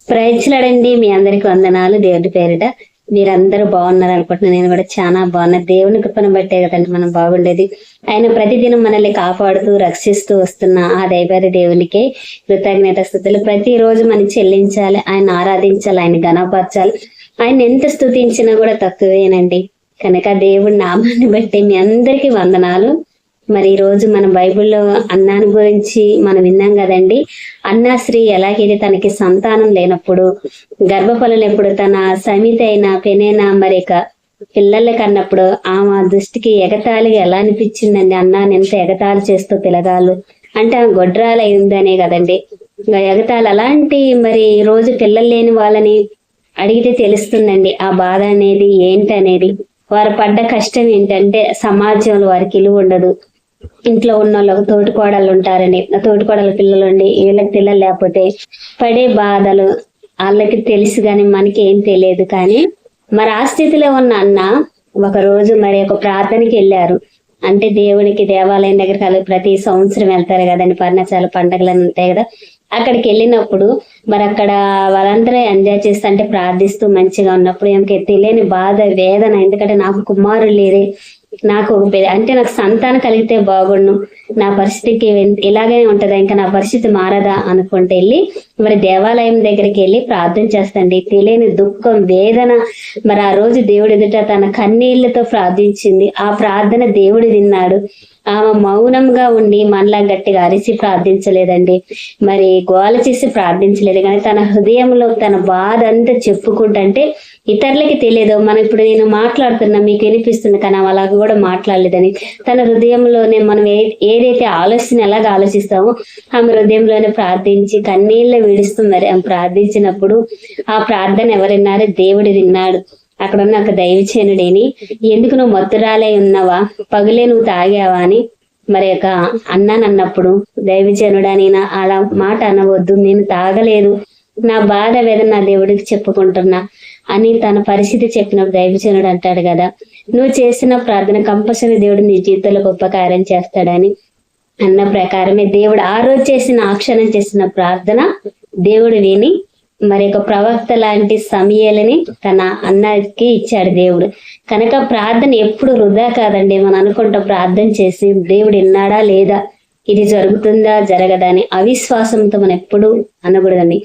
ప్రయత్నాడండి. మీ అందరికి వందనాలు దేవుడి పేరిట. మీరందరూ బాగున్నారు అనుకుంటున్నాను. నేను కూడా చాలా బాగున్నా. దేవుని కృపను బట్టే కదండి మనం బాగుండేది. ఆయన ప్రతిదినం మనల్ని కాపాడుతూ రక్షిస్తూ వస్తున్న ఆ దైవాది దేవునికే కృతజ్ఞత స్థుతులు ప్రతిరోజు మనం చెల్లించాలి. ఆయన ఆరాధించాలి, ఆయన ఘనపరచాలి. ఆయన ఎంత స్తుతించినా కూడా తక్కువేనండి. కనుక దేవుడి నామాన్ని బట్టి మీ అందరికీ వందనాలు. మరి ఈ రోజు మన బైబిల్లో అన్నాని గురించి మనం విన్నాం కదండి. అన్నా స్త్రీ ఎలాగైతే తనకి సంతానం లేనప్పుడు గర్భఫలం ఎప్పుడు తన సమిత అయిన పెనేనా మరి పిల్లలకి అన్నప్పుడు ఆమె దృష్టికి ఎగతాళిగా ఎలా అనిపించిందండి. అన్నాని ఎంత ఎగతాళి చేస్తూ పిలగాలు అంటే ఆమె గొడ్రాలు అయిందనే కదండి. ఎగతాళి అలాంటి మరి రోజు పిల్లలు లేని వాళ్ళని అడిగితే తెలుస్తుందండి ఆ బాధ అనేది ఏంటనేది. వారు పడ్డ కష్టం ఏంటంటే సమాజంలో వారికి ఇలువ ఉండదు. ఇంట్లో ఉన్న వాళ్ళకు తోటికోడళ్ళు ఉంటారండి. ఆ తోటికోడల పిల్లలు ఉండి వీళ్ళకి పిల్లలు లేకపోతే పడే బాధలు వాళ్ళకి తెలుసు కానీ మనకి ఏం తెలియదు. కానీ మరి ఆ స్థితిలో ఉన్న అన్న ఒక రోజు మరి ఒక ప్రార్థనకి వెళ్ళారు. అంటే దేవుడికి దేవాలయం దగ్గరికి ప్రతి సంవత్సరం వెళ్తారు కదండి. పర్ణశాల పండగలు ఉంటాయి కదా. అక్కడికి వెళ్ళినప్పుడు మరి అక్కడ వాళ్ళందరూ ఎంజాయ్ చేస్తూ అంటే ప్రార్థిస్తూ మంచిగా ఉన్నప్పుడు ఏమికి తెలియని బాధ వేదన. ఎందుకంటే నాకు కుమారులు లేరే, నాకు అంటే నాకు సంతానం కలిగితే బాగుండు, నా పరిస్థితికి ఇలాగే ఉంటదా, ఇంకా నా పరిస్థితి మారదా అనుకుంటే వెళ్ళి మరి దేవాలయం దగ్గరికి వెళ్ళి ప్రార్థన చేస్తండి. తెలియని దుఃఖం వేదన మరి ఆ రోజు దేవుడి ఎదుట తన కన్నీళ్లతో ప్రార్థించింది. ఆ ప్రార్థన దేవుడు విన్నాడు. ఆమె మౌనంగా ఉండి మనలా గట్టిగా అరిచి ప్రార్థించలేదండి, మరి గోల చేసి ప్రార్థించలేదు. కానీ తన హృదయంలో తన బాధ అంతా చెప్పుకుంటే ఇతరులకి తెలియదు. మనం ఇప్పుడు నేను మాట్లాడుతున్నా మీకు వినిపిస్తుంది, కానీ అలాగ కూడా మాట్లాడలేదని తన హృదయంలోనే మనం ఏదైతే ఆలోచన ఎలాగ ఆలోచిస్తామో ఆమె హృదయంలోనే ప్రార్థించి కన్నీళ్ళ విడుస్తూ మరి ఆమె ప్రార్థించినప్పుడు ఆ ప్రార్థన ఎవరిన్నారో దేవుడు విన్నాడు. అక్కడ ఉన్న ఒక దైవచేనుడేని ఎందుకు నువ్వు మత్తురాలై ఉన్నావా, పగులే నువ్వు తాగావా అని మరి ఒక అన్నానన్నప్పుడు దైవజనుడని అలా మాట అనవద్దు, నేను తాగలేదు, నా బాధ వేదన నా దేవుడికి చెప్పుకుంటున్నా అని తన పరిస్థితి చెప్పినప్పుడు దైవజనుడు అంటాడు కదా, నువ్వు చేసిన ప్రార్థన కంపల్సరీ దేవుడు నీ జీవితంలో గొప్ప కార్యం చేస్తాడని. అన్న ప్రకారమే దేవుడు ఆ రోజు చేసిన ఆ క్షణం చేసిన ప్రార్థన దేవుడు విని మరి ఒక ప్రవక్త లాంటి సమయాలని తన అన్నకి ఇచ్చాడు దేవుడు. కనుక ప్రార్థన ఎప్పుడు వృధా కాదండి. మనం అనుకుంటాం ప్రార్థన చేసి దేవుడు విన్నాడా లేదా, ఇది జరుగుతుందా జరగదా అని అవిశ్వాసంతో మనం ఎప్పుడు అనకూడదండి.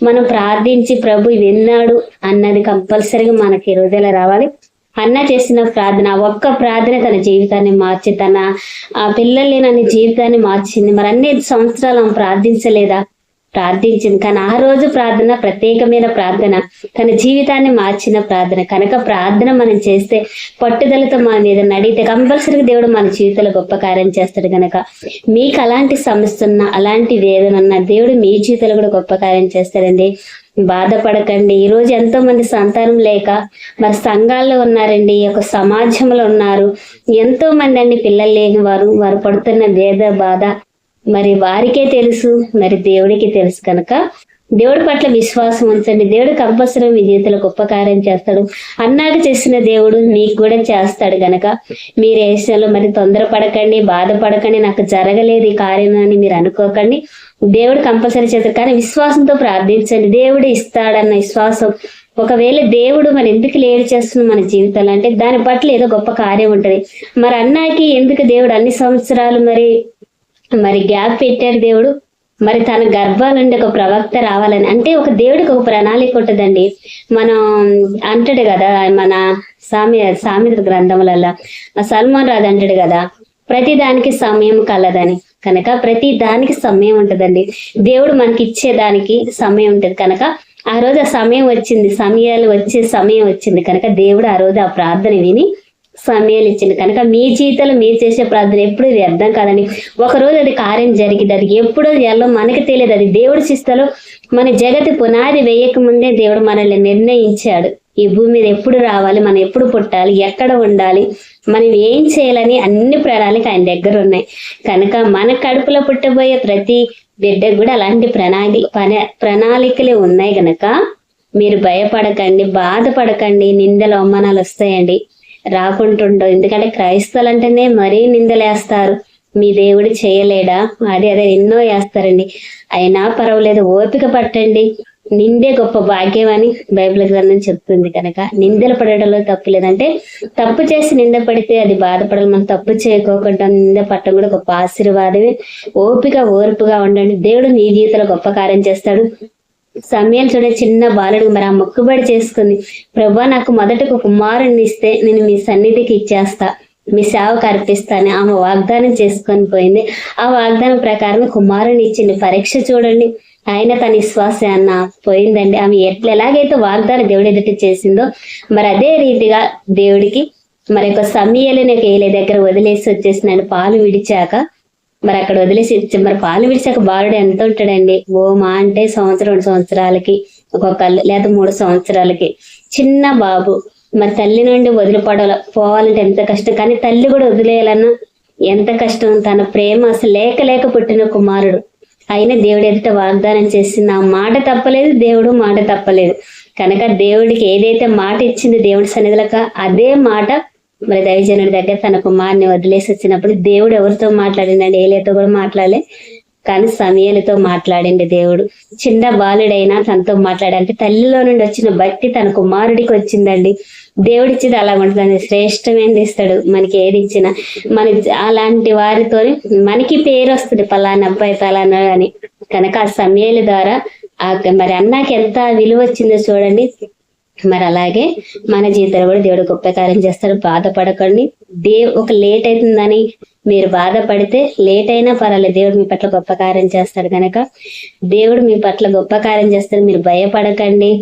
మనం ప్రార్థించి ప్రభు విన్నాడు అన్నది కంపల్సరీగా మనకి హృదయంలో రావాలి. అన్న చేసిన ప్రార్థన ఒక్క ప్రార్థన తన జీవితాన్ని మార్చి తన పిల్లల్ని నన్ను జీవితాన్ని మార్చింది. మరి అన్ని సంవత్సరాలు ప్రార్థించలేదా, ప్రార్థించింది. కానీ ఆ రోజు ప్రార్థన ప్రత్యేకమైన ప్రార్థన, తన జీవితాన్ని మార్చిన ప్రార్థన. కనుక ప్రార్థన మనం చేస్తే పట్టుదలతో మన మీద నడితే కంపల్సరీగా దేవుడు మన జీవితంలో గొప్ప కార్యం చేస్తాడు. కనుక మీకు అలాంటి సమస్య ఉన్న అలాంటి వేదన ఉన్న దేవుడు మీ జీవితంలో కూడా గొప్ప కార్యం చేస్తాడండి. బాధపడకండి. ఈ రోజు ఎంతో మంది సంతానం లేక మరి సంఘాల్లో ఉన్నారండి, ఒక సమాజంలో ఉన్నారు. ఎంతో మంది అండి పిల్లలు లేని వారు పడుతున్న వేద బాధ మరి వారికే తెలుసు, మరి దేవుడికి తెలుసు. కనుక దేవుడి పట్ల విశ్వాసం ఉంచండి. దేవుడు కంపల్సరీ మీ జీవితంలో గొప్ప కార్యం చేస్తాడు. అన్నాక చేసిన దేవుడు మీకు కూడా చేస్తాడు. గనక మీరు ఏ విషయంలో మరి తొందరపడకండి, బాధపడకండి, నాకు జరగలేదు ఈ కార్యం అని మీరు అనుకోకండి. దేవుడు కంపల్సరీ చేస్తాడు. కానీ విశ్వాసంతో ప్రార్థించండి, దేవుడు ఇస్తాడన్న విశ్వాసం. ఒకవేళ దేవుడు మరి ఎందుకు లేట్ చేస్తుంది మన జీవితాలు అంటే దాని పట్ల ఏదో గొప్ప కార్యం ఉంటది. మరి అన్నాకి ఎందుకు దేవుడు అన్ని సంవత్సరాలు మరి గ్యాప్ పెట్టారు దేవుడు, మరి తన గర్భాలుండి ఒక ప్రవక్త రావాలని. అంటే ఒక దేవుడికి ఒక ప్రణాళిక ఉంటుందండి. మనం అంటాడు కదా మన సామెత గ్రంథములలో సల్మాన్ రాజు అంటాడు కదా, ప్రతి దానికి సమయం కలదని. కనుక ప్రతి దానికి సమయం ఉంటదండి. దేవుడు మనకి ఇచ్చేదానికి సమయం ఉంటది. కనుక ఆ రోజు ఆ సమయం వచ్చింది, సమయాలు వచ్చే సమయం వచ్చింది. కనుక దేవుడు ఆ రోజు ఆ ప్రార్థన విని సమయాలు ఇచ్చింది. కనుక మీ జీవితంలో మీరు చేసే ప్రార్థన ఎప్పుడు వ్యర్థం కాదండి. ఒకరోజు అది కార్యం జరిగింది, అది ఎప్పుడో ఎలా మనకి తెలియదు. అది దేవుడి శిస్తలో మన జగతి పునాది వేయక ముందే దేవుడు మనల్ని నిర్ణయించాడు. ఈ భూమి మీద ఎప్పుడు రావాలి, మనం ఎప్పుడు పుట్టాలి, ఎక్కడ ఉండాలి, మనం ఏం చేయాలని అన్ని ప్రణాళిక ఆయన దగ్గర ఉన్నాయి. కనుక మన కడుపులో పుట్టబోయే ప్రతి బిడ్డకు కూడా అలాంటి ప్రణాళికలే ఉన్నాయి. గనక మీరు భయపడకండి, బాధపడకండి. నిందలు అవమానాలు వస్తాయండి, రాకుంటుండవు. ఎందుకంటే క్రైస్తవులు అంటేనే మరీ నిందలేస్తారు. మీ దేవుడు చేయలేడా, అదే ఎన్నో వేస్తారండి. అయినా పర్వాలేదు, ఓపిక పట్టండి. నిందే గొప్ప భాగ్యం అని బైబిల్ గ్రంథం చెప్తుంది. కనుక నిందలు పడడంలో తప్పు లేదంటే, తప్పు చేసి నింద పడితే అది బాధపడాలి. మనం తప్పు చేయకోకుండా నింద పట్టడం కూడా గొప్ప ఆశీర్వాదమే. ఓర్పుగా ఉండండి. దేవుడు నీ జీవితంలో గొప్ప కార్యం చేస్తాడు. సమయాలు చూడే చిన్న బాలుడు మరి ఆ మొక్కుబడి చేసుకుంది, ప్రభా నాకు మొదట ఒక కుమారుణ్ణి ఇస్తే నేను మీ సన్నిధికి ఇచ్చేస్తా, మీ సేవకు అర్పిస్తాను. ఆమె వాగ్దానం చేసుకొని పోయింది. ఆ వాగ్దానం ప్రకారం కుమారుని ఇచ్చింది. పరీక్ష చూడండి, ఆయన తన విశ్వాస అన్న పోయిందండి. ఆమె ఎలాగైతే వాగ్దానం దేవుడి ఎదుటి చేసిందో మరి అదే రీతిగా దేవుడికి మరి ఒక సమయాలు నాకు ఏలే దగ్గర వదిలేసి వచ్చేసినాడు. పాలు విడిచాక మరి అక్కడ వదిలేసి మరి పాలు విడిచాక బాలుడు ఎంత ఉంటాడండి? మా అంటే 1-2 సంవత్సరాలకి ఒక్కొక్కళ్ళు, లేదా 3 సంవత్సరాలకి చిన్న బాబు. మరి తల్లి నుండి పోవాలంటే ఎంత కష్టం, కానీ తల్లి కూడా వదిలేయాలన్నా ఎంత కష్టం. తన ప్రేమ అసలు లేక పుట్టిన కుమారుడు అయినా దేవుడు ఎదుట వాగ్దానం చేసింది. ఆ మాట తప్పలేదు, దేవుడు మాట తప్పలేదు. కనుక దేవుడికి ఏదైతే మాట ఇచ్చింది దేవుడి సన్నిధిలోక అదే మాట మరి దైవజనుడి దగ్గర తన కుమారుని వదిలేసి వచ్చినప్పుడు దేవుడు ఎవరితో మాట్లాడిందండి? ఏలియాతో కూడా మాట్లాడలే, కానీ సమయలతో మాట్లాడింది దేవుడు. చిన్న బాలుడైనా తనతో మాట్లాడంటే తల్లిలో నుండి వచ్చిన భక్తి తన కుమారుడికి వచ్చిందండి. దేవుడిచ్చింది అలా ఉంటుంది. శ్రేష్టమైనది ఇస్తాడు మనకి, ఏది ఇచ్చినా. మన అలాంటి వారితో మనకి పేరు వస్తుంది, పలానా అబ్బాయి పలానా అని. కనుక ఆ సమయాల ద్వారా మరి అన్నకి ఎంత విలువ వచ్చిందో చూడండి. మరి అలాగే మన జీవితంలో కూడా దేవుడు గొప్ప కార్యం చేస్తాడు. బాధపడకండి. ఒక లేట్ అవుతుందని మీరు బాధపడితే లేట్ అయినా పర్వాలేదు, దేవుడు మీ పట్ల గొప్ప కార్యం చేస్తాడు. కనుక దేవుడు మీ పట్ల గొప్ప కార్యం చేస్తాడు. మీరు భయపడకండి.